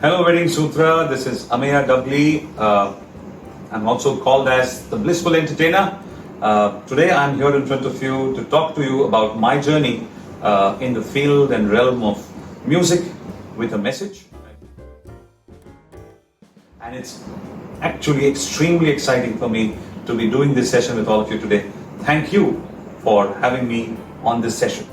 Hello WeddingSutra, this is Ameya Dabli. I'm also called as the Blissful Entertainer. Today I'm here in front of you to talk to you about my journey in the field and realm of music with a message. And it's actually extremely exciting for me to be doing this session with all of you today. Thank you for having me on this session.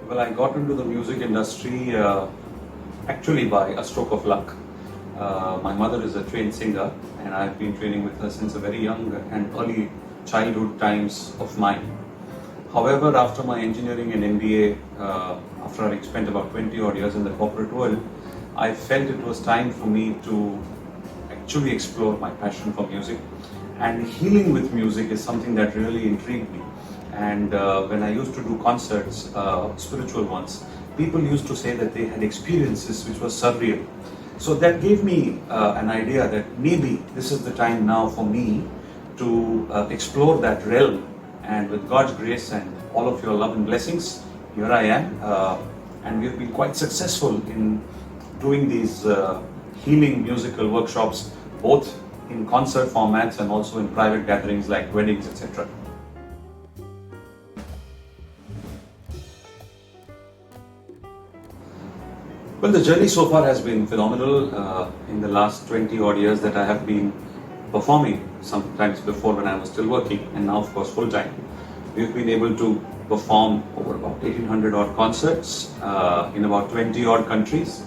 Well, I got into the music industry actually by a stroke of luck. My mother is a trained singer and I've been training with her since a very young and early childhood times of mine. However, after my engineering and MBA, after having spent about 20 odd years in the corporate world, I felt it was time for me to actually explore my passion for music. And healing with music is something that really intrigued me. And when I used to do concerts, spiritual ones, people used to say that they had experiences which were surreal. So that gave me an idea that maybe this is the time now for me to explore that realm. And with God's grace and all of your love and blessings, here I am. And we've been quite successful in doing these healing musical workshops, both in concert formats and also in private gatherings like weddings, etc. Well, the journey so far has been phenomenal. In the last 20 odd years that I have been performing, sometimes before when I was still working, and now of course full time, we've been able to perform over about 1800 odd concerts in about 20 odd countries.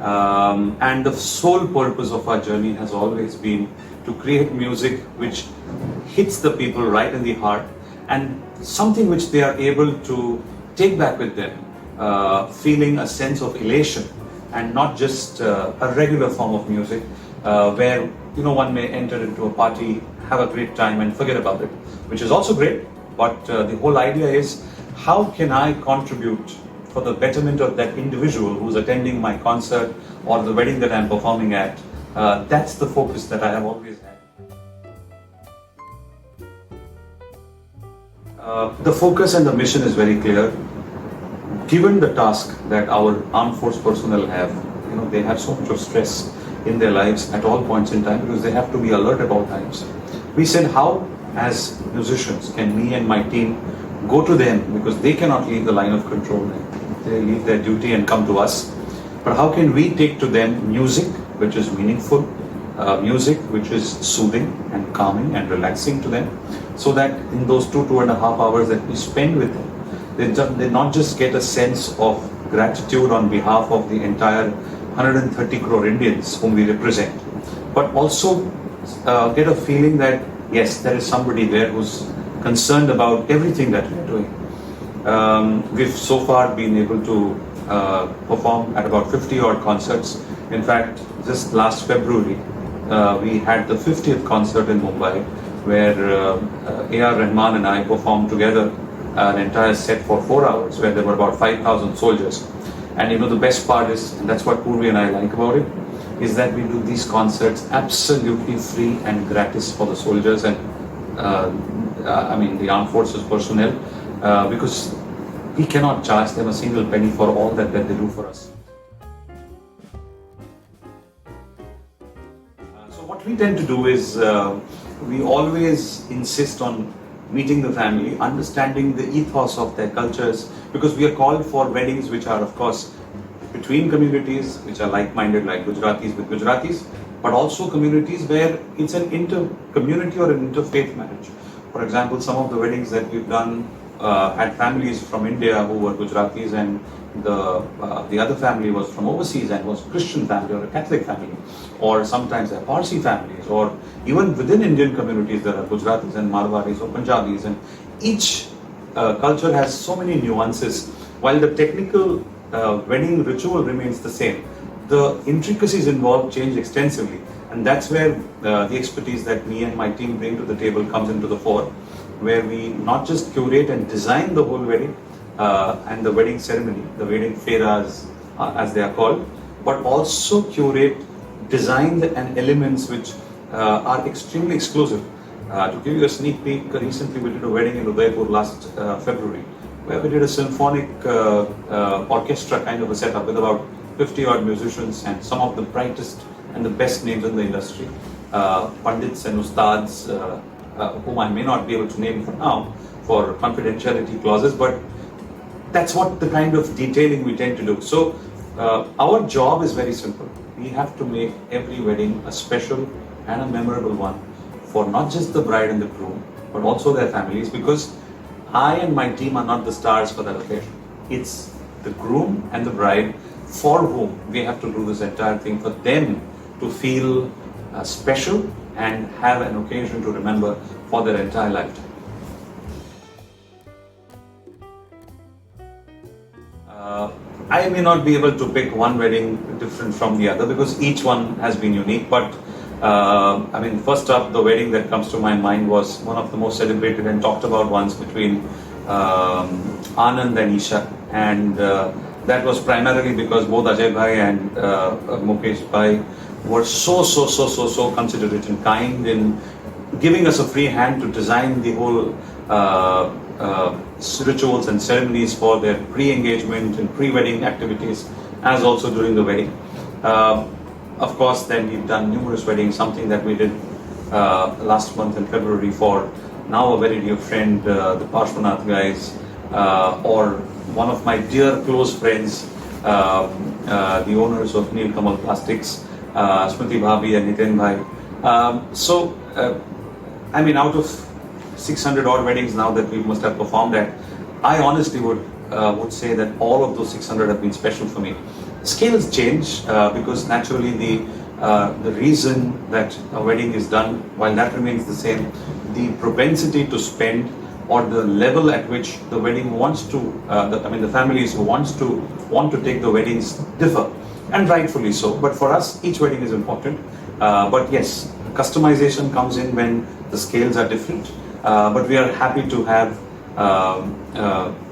And the sole purpose of our journey has always been to create music which hits the people right in the heart and something which they are able to take back with them. Feeling a sense of elation and not just a regular form of music where one may enter into a party, have a great time and forget about it, which is also great, but the whole idea is how can I contribute for the betterment of that individual who's attending my concert or the wedding that I'm performing at. That's the focus that I have always had. The focus and the mission is very clear. Given the task that our armed force personnel have, they have so much of stress in their lives at all points in time because they have to be alert at all times. We said, how as musicians can me and my team go to them, because they cannot leave the line of control, they leave their duty and come to us, but how can we take to them music which is meaningful, music which is soothing and calming and relaxing to them, so that in those 2.5 hours that we spend with them, they not just get a sense of gratitude on behalf of the entire 130 crore Indians whom we represent, but also get a feeling that yes, there is somebody there who's concerned about everything that we're doing. We've so far been able to perform at about 50 odd concerts. In fact, just last February, we had the 50th concert in Mumbai where A.R. Rahman and I performed together an entire set for 4 hours where there were about 5,000 soldiers. And the best part is, and that's what Purvi and I like about it, is that we do these concerts absolutely free and gratis for the soldiers and the armed forces personnel, because we cannot charge them a single penny for all that they do for us. So what we tend to do is we always insist on meeting the family, understanding the ethos of their cultures, because we are called for weddings which are of course between communities which are like-minded, like Gujaratis with Gujaratis, but also communities where it's an inter-community or an interfaith marriage. For example, some of the weddings that we've done had families from India who were Gujaratis and the other family was from overseas and was a Christian family or a Catholic family, or sometimes they're Parsi families, or even within Indian communities there are Gujaratis and Marwaris or Punjabis, and each culture has so many nuances. While the technical wedding ritual remains the same, the intricacies involved change extensively, and that's where the expertise that me and my team bring to the table comes into the fore, where we not just curate and design the whole wedding and the wedding ceremony, the wedding feiras as they are called, but also curate design and elements which are extremely exclusive. To give you a sneak peek, recently we did a wedding in Udaipur last February, where we did a symphonic orchestra kind of a setup with about 50 odd musicians and some of the brightest and the best names in the industry, Pandits and Ustads, whom I may not be able to name for now for confidentiality clauses, but that's what the kind of detailing we tend to do. So our job is very simple. We have to make every wedding a special and a memorable one for not just the bride and the groom, but also their families, because I and my team are not the stars for that occasion. It's the groom and the bride for whom we have to do this entire thing, for them to feel special and have an occasion to remember for their entire lifetime. I may not be able to pick one wedding different from the other because each one has been unique, but I mean, first up, the wedding that comes to my mind was one of the most celebrated and talked about ones between Anand and Isha, and that was primarily because both Ajay Bhai and Mukesh Bhai were so considerate and kind in giving us a free hand to design the whole rituals and ceremonies for their pre-engagement and pre-wedding activities, as also during the wedding. Of course, then we've done numerous weddings, something that we did last month in February for now a very dear friend, the Parshvanath guys, or one of my dear close friends, the owners of Neil Kamal Plastics, Smriti Bhabhi and Nitin Bhai. I mean, out of 600 odd weddings now that we must have performed at, I honestly would say that all of those 600 have been special for me. Scales change because naturally the reason that a wedding is done, while that remains the same, the propensity to spend or the level at which the wedding wants to, the families who want to take the weddings differ, and rightfully so. But for us, each wedding is important. But yes, customization comes in when the scales are different. But we are happy to have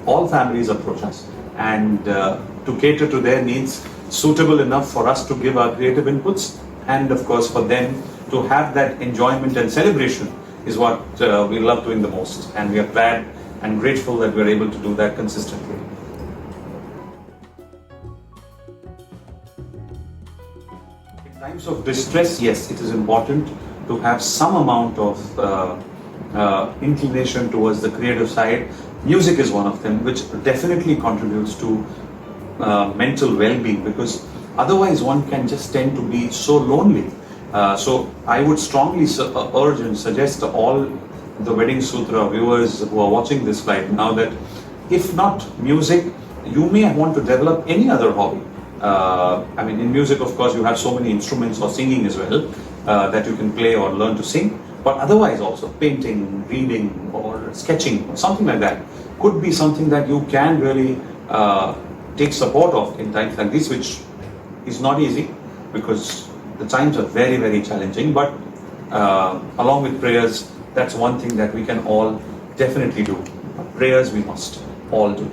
all families approach us and to cater to their needs, suitable enough for us to give our creative inputs, and of course for them to have that enjoyment and celebration is what we love doing the most, and we are glad and grateful that we are able to do that consistently. In times of distress, yes, it is important to have some amount of inclination towards the creative side. Music is one of them, which definitely contributes to mental well-being, because otherwise one can just tend to be so lonely. So I would strongly urge and suggest to all the WeddingSutra viewers who are watching this right now that if not music, you may want to develop any other hobby. I mean, in music, of course, you have so many instruments, or singing as well, that you can play or learn to sing. But otherwise also, painting, reading, or sketching, or something like that could be something that you can really take support of in times like this, which is not easy because the times are very, very challenging. But along with prayers, that's one thing that we can all definitely do. Prayers we must all do.